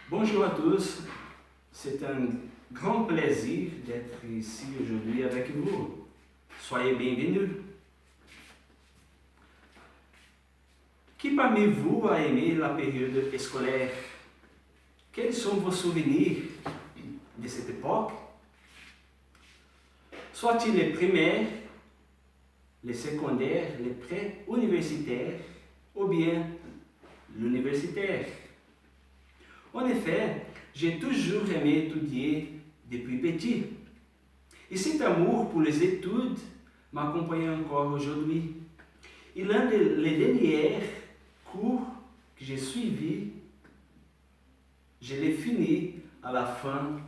Bonjour à tous, c'est un grand plaisir d'être ici aujourd'hui avec vous. Soyez bienvenus. Qui parmi vous a aimé la période scolaire? Quels sont vos souvenirs de cette époque? Soit-il les primaires, les secondaires, les pré-universitaires ou bien l'universitaire. En effet, j'ai toujours aimé étudier depuis petit. Et cet amour pour les études m'accompagne encore aujourd'hui. Et l'un des derniers cours que j'ai suivis, je l'ai fini à la fin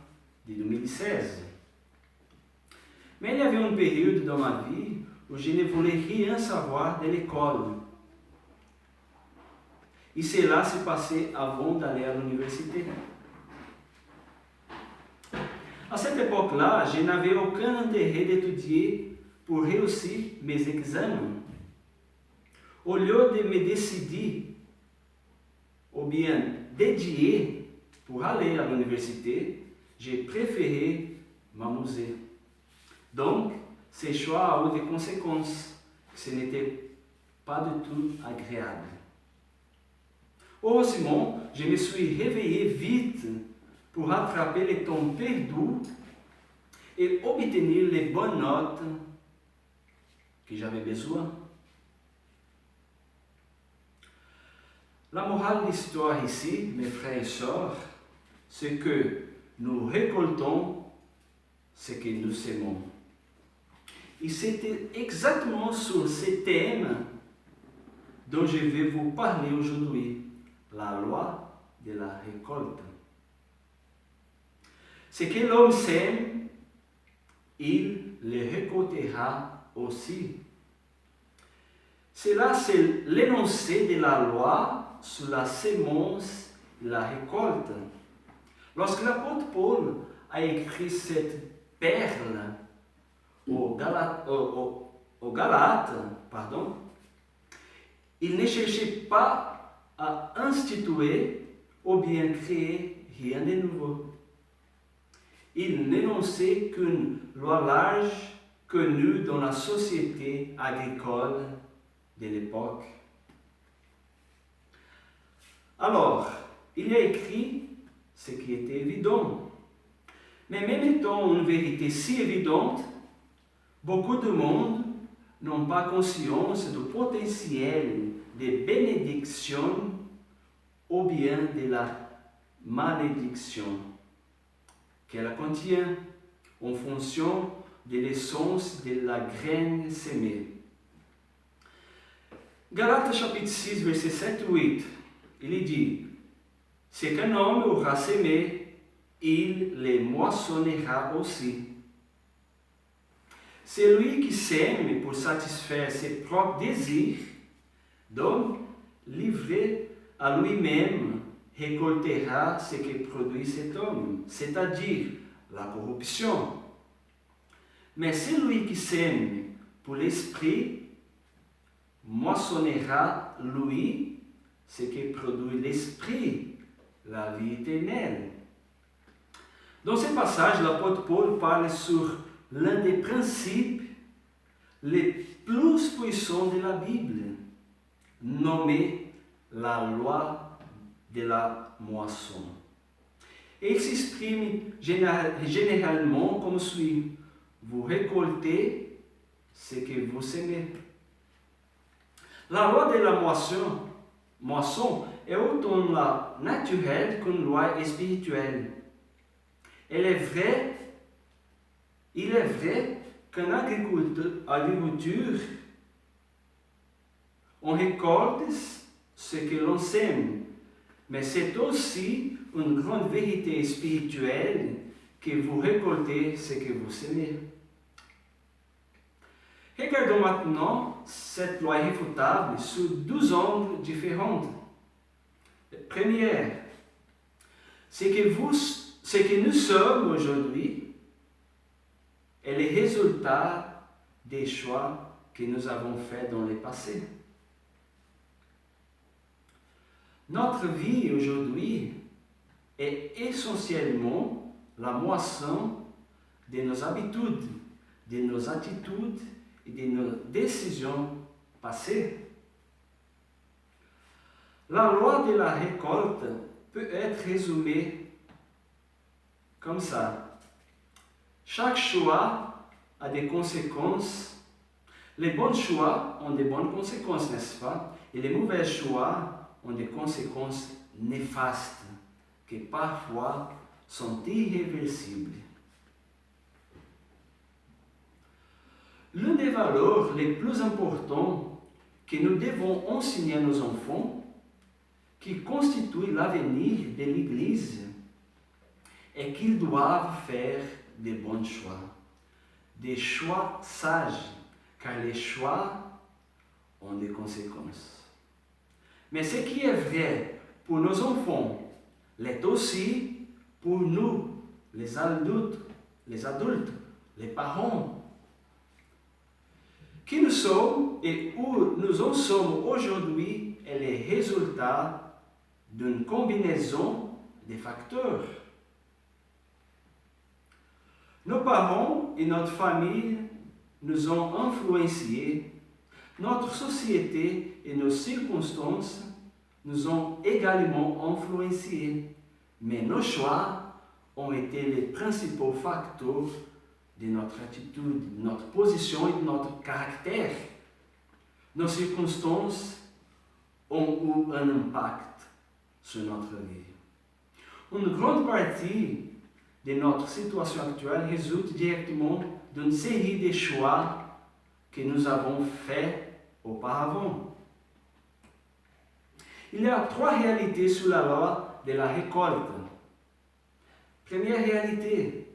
de 2016. Mais il y avait une période dans ma vie où je ne voulais rien savoir de l'école. Et cela s'est passé avant d'aller à l'université. À cette époque-là, je n'avais aucun intérêt d'étudier pour réussir mes examens. Au lieu de me décider, ou bien dédier pour aller à l'université, j'ai préféré m'amuser. Donc, ces choix ont eu des conséquences. Ce n'était pas du tout agréable. Heureusement, je me suis réveillé vite pour rattraper les temps perdus et obtenir les bonnes notes que j'avais besoin. La morale de l'histoire ici, mes frères et sœurs, c'est que nous récoltons ce que nous sémons. Et c'était exactement sur ce thème dont je vais vous parler aujourd'hui, la loi de la récolte. Ce que l'homme sème, il le récoltera aussi. Cela, c'est l'énoncé de la loi sur la sémence et la récolte. Lorsque l'apôtre Paul a écrit cette perle aux Galates, il ne cherchait pas à instituer ou bien créer rien de nouveau. Il n'énonçait qu'une loi large connue dans la société agricole de l'époque. Alors, il a écrit ce qui était évident. Mais même étant une vérité si évidente, beaucoup de monde n'ont pas conscience du potentiel de bénédiction ou bien de la malédiction qu'elle contient en fonction de l'essence de la graine semée. Galates chapitre 6, versets 7 et 8, il dit: ce qu'un homme aura semé, il les moissonnera aussi. Celui qui sème pour satisfaire ses propres désirs, donc livré à lui-même, récoltera ce que produit cet homme, c'est-à-dire la corruption. Mais celui qui sème pour l'esprit, moissonnera lui ce que produit l'esprit, la vie éternelle. Dans ce passage, l'apôtre Paul parle sur l'un des principes les plus puissants de la Bible, nommé la loi de la moisson. Et il s'exprime généralement comme suit: vous récoltez ce que vous semez. La loi de la moisson est autant une loi naturelle qu'une loi spirituelle. Il est vrai qu'en agriculture, on récolte ce que l'on sème, mais c'est aussi une grande vérité spirituelle que vous récoltez ce que vous semez. Regardons maintenant cette loi irréfutable sous 2 angles différents. Première, ce que nous sommes aujourd'hui est le résultat des choix que nous avons faits dans le passé. Notre vie aujourd'hui est essentiellement la moisson de nos habitudes, de nos attitudes et de nos décisions passées. La loi de la récolte peut être résumée comme ça. Chaque choix a des conséquences. Les bons choix ont des bonnes conséquences, n'est-ce pas? Et les mauvais choix ont des conséquences néfastes qui parfois sont irréversibles. L'une des valeurs les plus importantes que nous devons enseigner à nos enfants, qui constitue l'avenir de l'Église, est qu'ils doivent faire des bons choix, des choix sages, car les choix ont des conséquences. Mais ce qui est vrai pour nos enfants l'est aussi pour nous, les adultes, les parents. Qui nous sommes et où nous en sommes aujourd'hui est le résultat d'une combinaison de facteurs. Nos parents et notre famille nous ont influencés. Notre société et nos circonstances nous ont également influencés. Mais nos choix ont été les principaux facteurs de notre attitude, de notre position et de notre caractère. Nos circonstances ont eu un impact sur notre vie. Une grande partie de notre situation actuelle résulte directement d'une série de choix que nous avons faits auparavant. Il y a 3 réalités sur la loi de la récolte. Première réalité,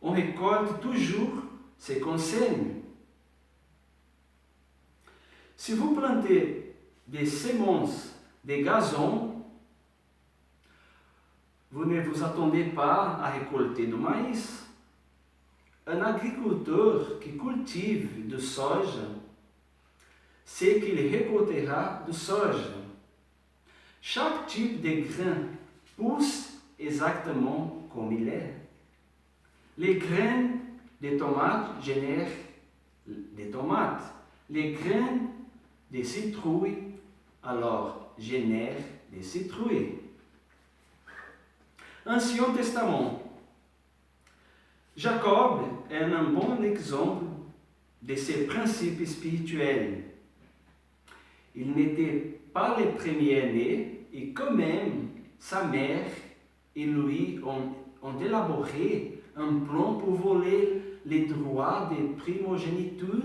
on récolte toujours ce qu'on sème. Si vous plantez des semences de gazon, vous ne vous attendez pas à récolter du maïs. Un agriculteur qui cultive du soja sait qu'il récoltera du soja. Chaque type de grain pousse exactement comme il est. Les graines de tomates génèrent des tomates. Les graines de citrouilles, alors, génèrent des citrouilles. Ancien Testament. Jacob est un bon exemple de ces principes spirituels. Il n'était pas le premier-né et quand même sa mère et lui ont élaboré un plan pour voler les droits de primogéniture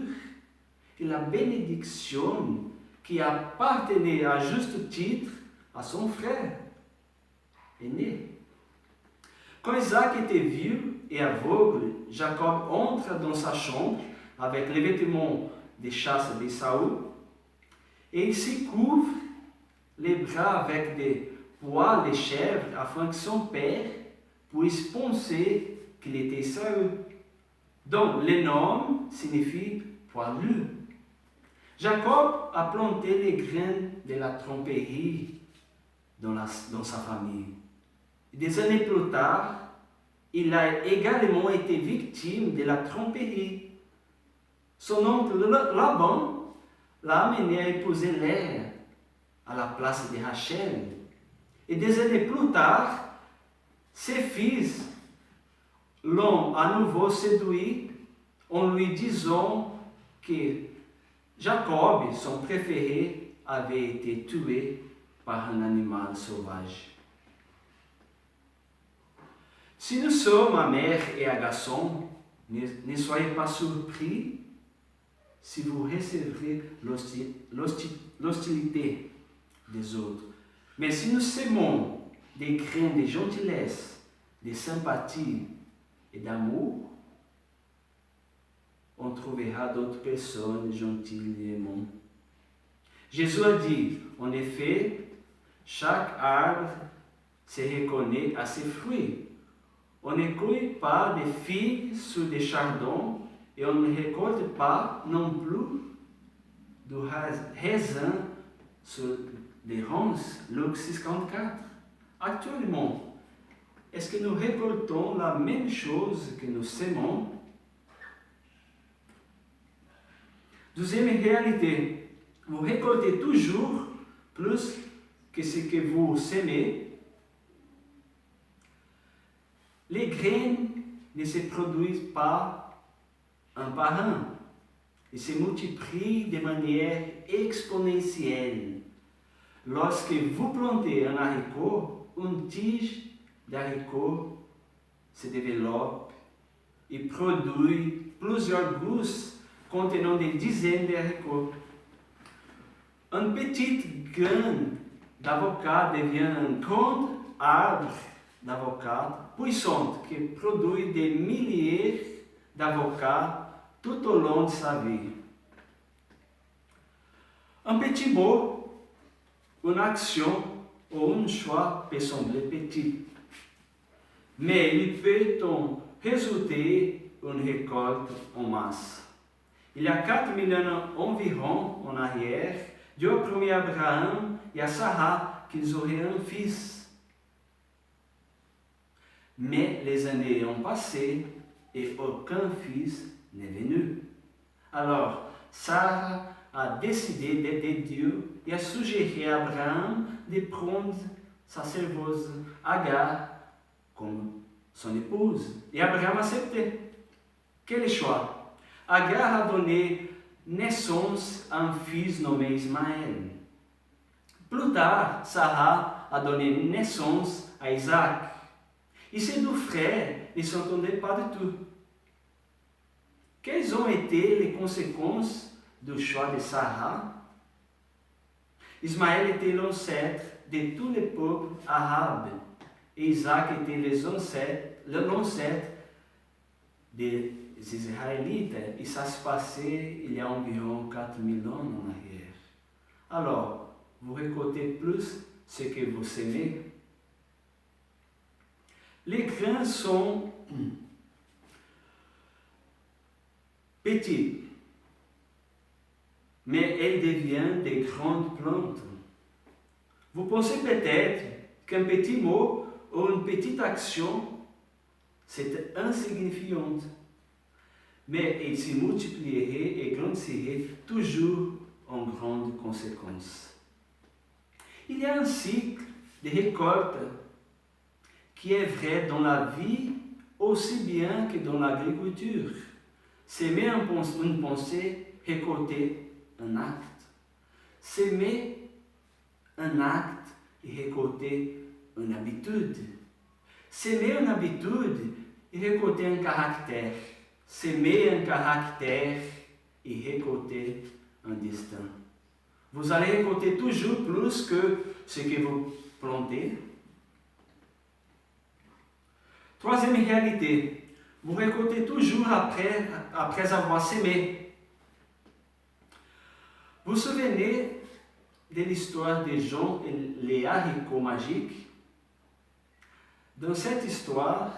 et la bénédiction qui appartenait à juste titre à son frère aîné. Quand Isaac était vieux et aveugle, Jacob entre dans sa chambre avec les vêtements de chasse d'Ésaü et il se couvre les bras avec des poils de chèvre afin que son père puisse penser qu'il était Ésaü. Donc, le nom signifie poilu. Jacob a planté les graines de la tromperie dans sa famille. Des années plus tard, il a également été victime de la tromperie. Son oncle Laban l'a amené à épouser Léa à la place de Rachel. Et des années plus tard, ses fils l'ont à nouveau séduit en lui disant que Jacob, son préféré, avait été tué par un animal sauvage. Si nous sommes amers et agaçants, ne soyez pas surpris si vous recevrez l'hostilité des autres. Mais si nous sémons des grains de gentillesse, de sympathie et d'amour, on trouvera d'autres personnes gentilles et aimantes. Jésus a dit, en effet, chaque arbre se reconnaît à ses fruits. On ne cueille pas des figues sur des chardons et on ne récolte pas non plus du raisin sur des ronces. Luc 6,44. Actuellement, est-ce que nous récoltons la même chose que nous sémons? Deuxième réalité, vous récoltez toujours plus que ce que vous sémez. Les graines ne se produisent pas un par un. Ils se multiplient de manière exponentielle. Lorsque vous plantez un haricot, une tige d'haricot se développe et produit plusieurs gousses contenant des dizaines de haricots. Un petit grain d'avocat devient un grand arbre d'avocat puissant qui produit des milliers d'avocats tout au long de sa vie. Un petit mot, une action ou un choix peut sembler petit, mais il peut en résulter une récolte en masse. Il y a 4000 ans environ en arrière, Dieu a promis à Abraham et à Sarah qu'ils auraient un fils. Mais les années ont passé et aucun fils n'est venu. Alors, Sarah a décidé d'aider Dieu et a suggéré à Abraham de prendre sa serveuse Agar comme son épouse. Et Abraham a accepté. Quel choix? Agar a donné naissance à un fils nommé Ismaël. Plus tard, Sarah a donné naissance à Isaac. Et ces deux frères ne s'entendaient pas du tout. Quelles ont été les conséquences du choix de Sarah? Ismaël était l'ancêtre de tous les peuples arabes et Isaac était l'ancêtre des Israélites. Et ça se passait il y a environ 4000 ans en arrière. Alors, vous récoltez plus ce que vous semez. Les grains sont petits, mais elles deviennent des grandes plantes. Vous pensez peut-être qu'un petit mot ou une petite action, c'est insignifiant, mais il se multiplierait et grandirait toujours en grandes conséquences. Il y a un cycle de récolte qui est vrai dans la vie aussi bien que dans l'agriculture. S'aimer une pensée, récolter un acte. S'aimer un acte et récolter une habitude. S'aimer une habitude et récolter un caractère. S'aimer un caractère et récolter un destin. Vous allez récolter toujours plus que ce que vous plantez. Troisième réalité, vous récoltez toujours après avoir sémé. Vous vous souvenez de l'histoire de Jean et les haricots magiques? Dans cette histoire,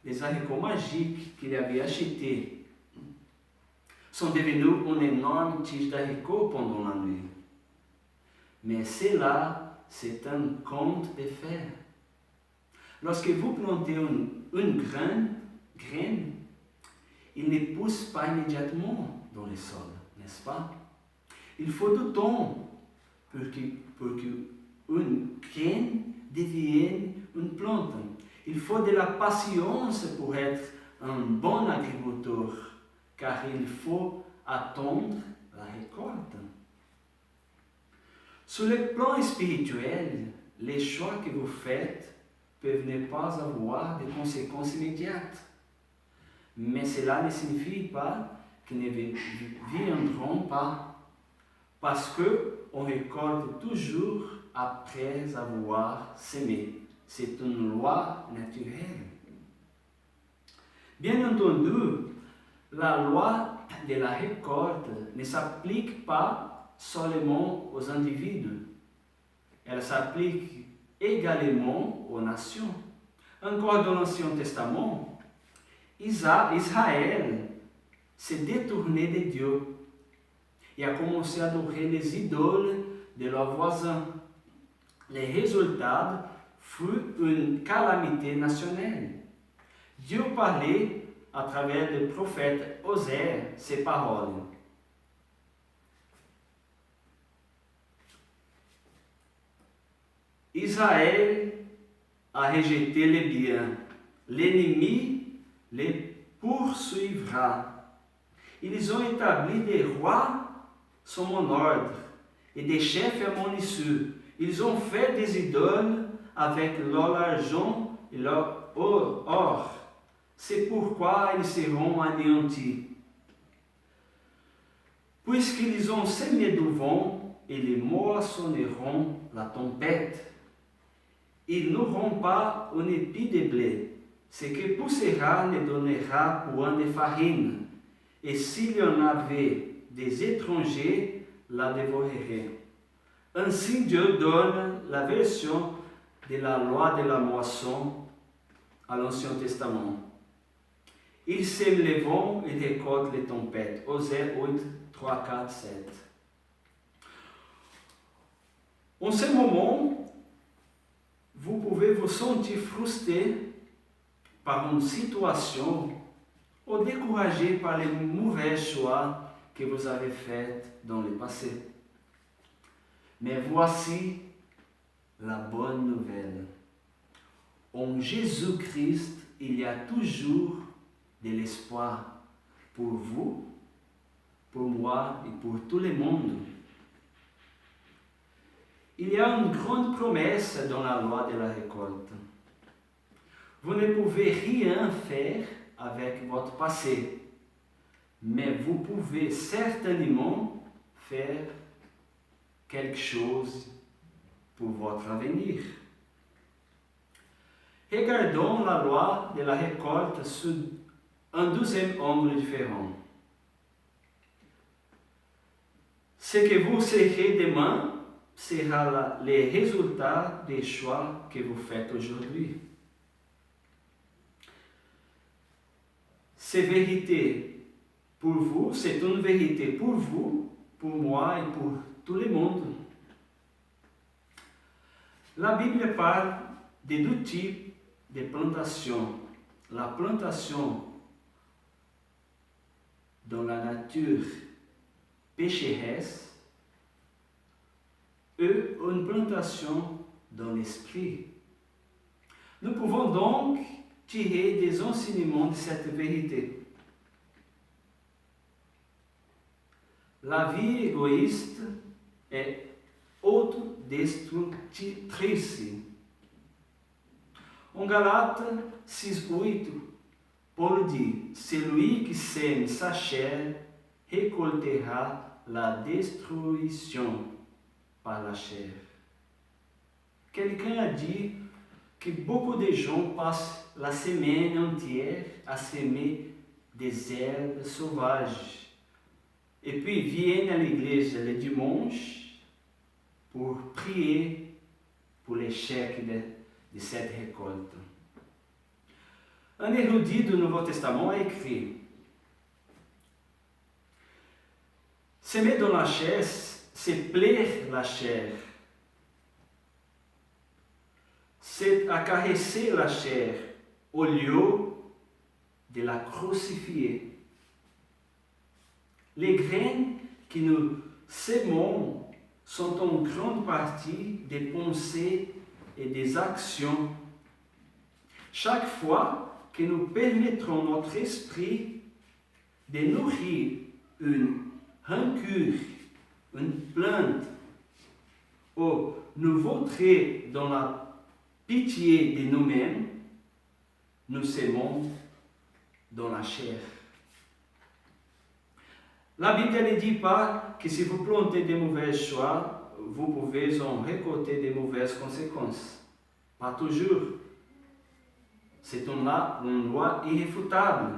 les haricots magiques qu'il avait achetés sont devenus une énorme tige d'haricots pendant la nuit. Mais cela, c'est un conte de fées. Lorsque vous plantez une graine, il ne pousse pas immédiatement dans le sol, n'est-ce pas? Il faut du temps pour qu'une graine devienne une plante. Il faut de la patience pour être un bon agriculteur, car il faut attendre la récolte. Sur le plan spirituel, les choix que vous faites peuvent ne pas avoir de conséquences immédiates. Mais cela ne signifie pas qu'ils ne viendront pas, parce qu'on récolte toujours après avoir sémé. C'est une loi naturelle. Bien entendu, la loi de la récolte ne s'applique pas seulement aux individus. Elle s'applique également aux nations. Encore dans l'Ancien Testament, Israël s'est détourné de Dieu et a commencé à adorer les idoles de leurs voisins. Les résultats fut une calamité nationale. Dieu parlait à travers le prophète Osée ces paroles. Israël a rejeté les biens. L'ennemi les poursuivra. Ils ont établi des rois sous mon ordre et des chefs à mon issue. Ils ont fait des idoles avec leur argent et leur or. C'est pourquoi ils seront anéantis. Puisqu'ils ont semé du vent, ils moissonneront la tempête. Ils n'auront pas un épi de blé. Ce qui poussera ne donnera point de farine. Et s'il y en avait des étrangers, la dévoreraient. Ainsi Dieu donne la version de la loi de la moisson à l'Ancien Testament. Il sème les vents et récolte les tempêtes. Osée 8, 3, 4, 7. En ce moment, vous pouvez vous sentir frustré par une situation ou découragé par les mauvais choix que vous avez faits dans le passé. Mais voici la bonne nouvelle. En Jésus-Christ, il y a toujours de l'espoir pour vous, pour moi et pour tout le monde. Il y a une grande promesse dans la loi de la récolte. Vous ne pouvez rien faire avec votre passé, mais vous pouvez certainement faire quelque chose pour votre avenir. Regardons la loi de la récolte sous un deuxième angle différent. Ce que vous serez demain sera le résultat des choix que vous faites aujourd'hui. C'est vérité pour vous, c'est une vérité pour vous, pour moi et pour tout le monde. La Bible parle de deux types de plantations. La plantation dans la nature pécheresse et une plantation dans l'esprit. Nous pouvons donc tirer des enseignements de cette vérité. La vie égoïste est autodestructrice. En Galates 6:8, Paul dit: celui qui sème sa chair récoltera la destruction par la chair. Quelqu'un a dit que beaucoup de gens passent la semaine entière à semer des herbes sauvages et puis viennent à l'église le dimanche pour prier pour l'échec de cette récolte. Un érudit du Nouveau Testament a écrit: semer dans la chair, c'est plaire la chair. C'est acaresser la chair au lieu de la crucifier. Les graines que nous sémons sont en grande partie des pensées et des actions. Chaque fois que nous permettrons notre esprit de nourrir une rancune, une plainte, ou nous vautrer dans la pitié de nous-mêmes, nous sémons dans la chair. La Bible ne dit pas que si vous plantez de mauvais choix, vous pouvez en récolter de mauvaises conséquences. Pas toujours. C'est une loi irréfutable.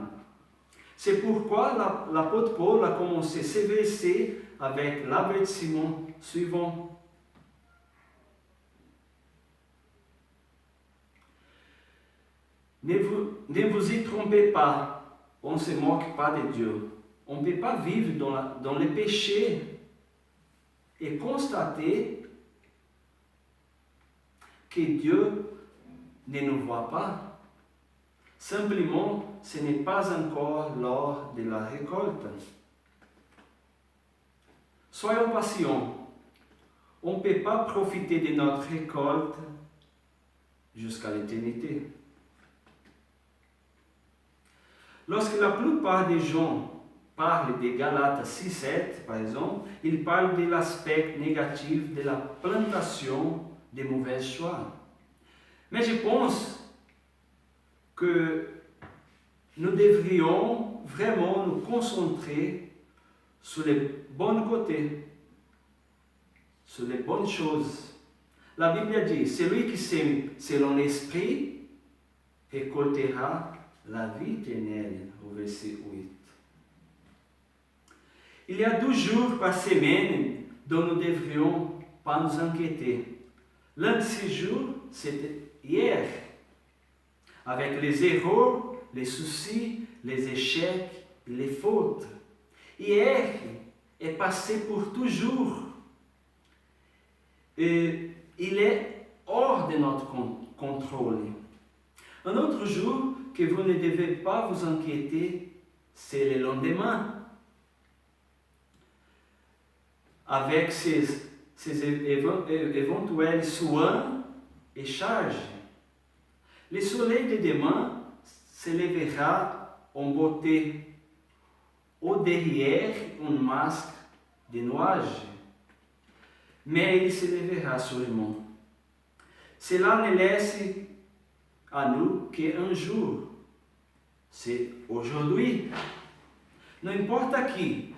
C'est pourquoi l'apôtre Paul a commencé ces versets avec l'avertissement suivant. Ne vous y trompez pas, on ne se moque pas de Dieu. On ne peut pas vivre dans le péché et constater que Dieu ne nous voit pas. Simplement, ce n'est pas encore l'heure de la récolte. Soyons patients. On ne peut pas profiter de notre récolte jusqu'à l'éternité. Lorsque la plupart des gens parlent de Galates 6:7, par exemple, ils parlent de l'aspect négatif de la plantation des mauvais choix. Mais je pense que nous devrions vraiment nous concentrer sur les bons côtés, sur les bonnes choses. La Bible dit, celui qui sème selon l'esprit récoltera la vie éternelle, au verset 8. Il y a 12 jours par semaine dont nous ne devrions pas nous inquiéter. L'un de ces jours, c'était hier, avec les erreurs, les soucis, les échecs, les fautes. Hier est passé pour toujours. Et il est hors de notre contrôle. Un autre jour que vous ne devez pas vous inquiéter, c'est le lendemain. Avec ses éventuels soins et charges. Le soleil de demain se lèvera en beauté. Au derrière, un masque de nuages. Mais il se lèvera seulement. Cela ne laisse à nous qu'un jour. C'est aujourd'hui. N'importe qui,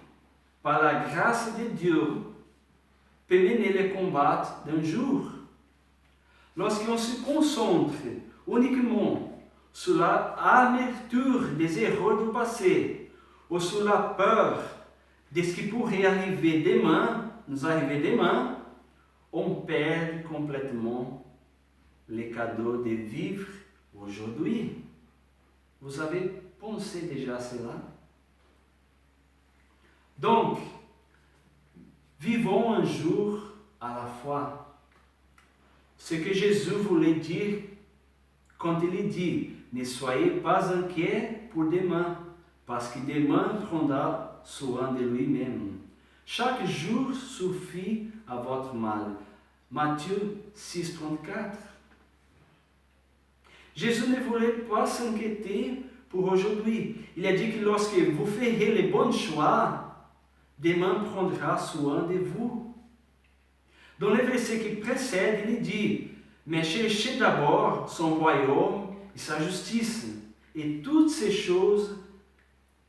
par la grâce de Dieu, peut mener le combat d'un jour. Lorsqu'on se concentre uniquement sur l'amertume des erreurs du passé ou sur la peur de ce qui pourrait arriver demain, on perd complètement le cadeau de vivre aujourd'hui. Vous avez pensé déjà à cela? Donc, vivons un jour à la fois. Ce que Jésus voulait dire quand il dit « Ne soyez pas inquiets pour demain, parce que demain prendra soin de lui-même. Chaque jour suffit à votre mal. » Matthieu 6:34. Jésus ne voulait pas s'inquiéter pour aujourd'hui. Il a dit que lorsque vous ferez les bons choix, demain prendra soin de vous. Dans le verset qui précède, il dit, mais cherchez d'abord son royaume et sa justice, et toutes ces choses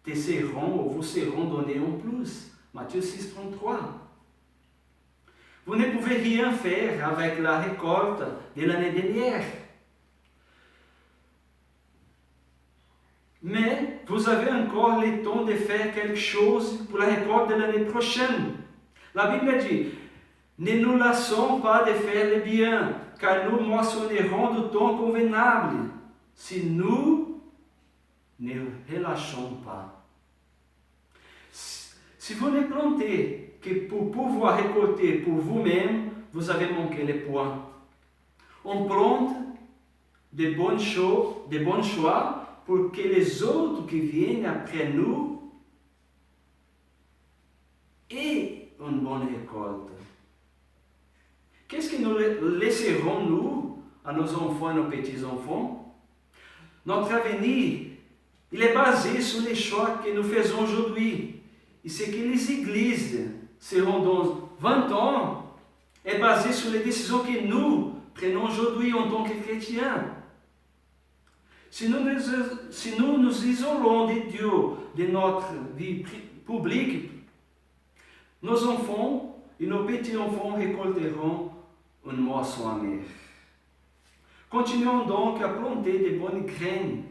te seront ou vous seront données en plus. Matthieu 6:33. Vous ne pouvez rien faire avec la récolte de l'année dernière. Mais vous avez encore le temps de faire quelque chose pour la récolte de l'année prochaine. La Bible dit, ne nous lassons pas de faire le bien, car nous moissonnerons du temps convenable, si nous ne relâchons pas. Si vous ne plantez que pour pouvoir récolter pour vous-même, vous avez manqué le point. On plante de bons choix pour que les autres qui viennent après nous aient une bonne récolte. Qu'est-ce que nous laisserons, nous, à nos enfants et nos petits-enfants? Notre avenir, il est basé sur les choix que nous faisons aujourd'hui. Et ce que les églises seront dans 20 ans est basé sur les décisions que nous prenons aujourd'hui en tant que chrétiens. Si nous nous isolons de Dieu, de notre vie publique, nos enfants et nos petits-enfants récolteront une moisson amère. Continuons donc à planter de bonnes graines,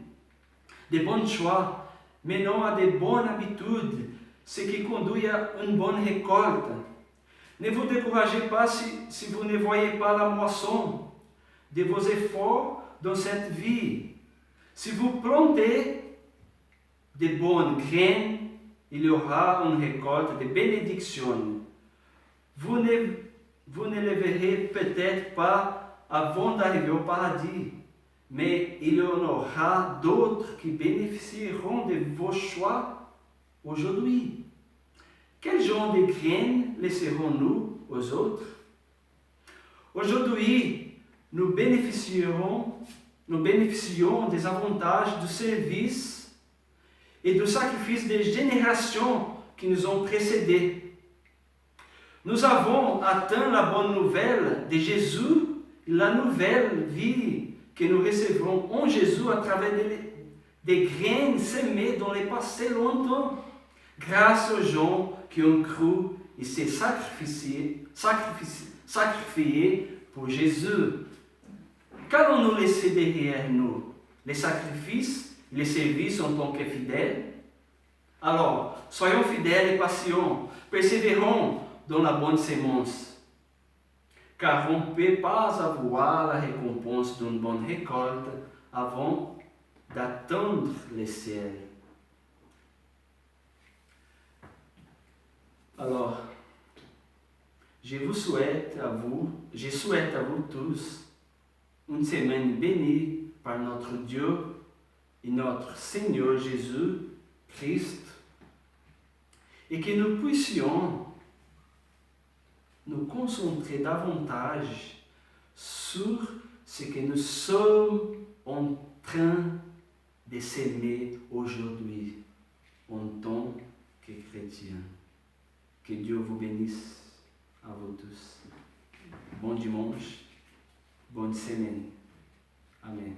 de bons choix, menant à de bonnes habitudes, ce qui conduit à une bonne récolte. Ne vous découragez pas si vous ne voyez pas la moisson de vos efforts dans cette vie. Si vous plantez de bonnes graines, il y aura une récolte de bénédictions. Vous ne les verrez peut-être pas avant d'arriver au paradis, mais il y en aura d'autres qui bénéficieront de vos choix aujourd'hui. Quel genre de graines laisserons-nous aux autres? Aujourd'hui, nous bénéficions des avantages du service et du sacrifice des générations qui nous ont précédés. Nous avons atteint la bonne nouvelle de Jésus, la nouvelle vie que nous recevrons en Jésus à travers des graines semées dans le passé longtemps, grâce aux gens qui ont cru et s'est sacrifié pour Jésus. Qu'allons-nous laisser derrière nous? Les sacrifices, les services en tant que fidèles? Alors, soyons fidèles et patients, persévérons dans la bonne sémence, car on ne peut pas avoir la récompense d'une bonne récolte avant d'atteindre le ciel. Alors, je souhaite à vous tous une semaine bénie par notre Dieu et notre Seigneur Jésus-Christ, et que nous puissions nous concentrer davantage sur ce que nous sommes en train de s'aimer aujourd'hui en tant que chrétiens. Que Dieu vous bénisse à vous tous. Bon dimanche, bonne semaine. Amen.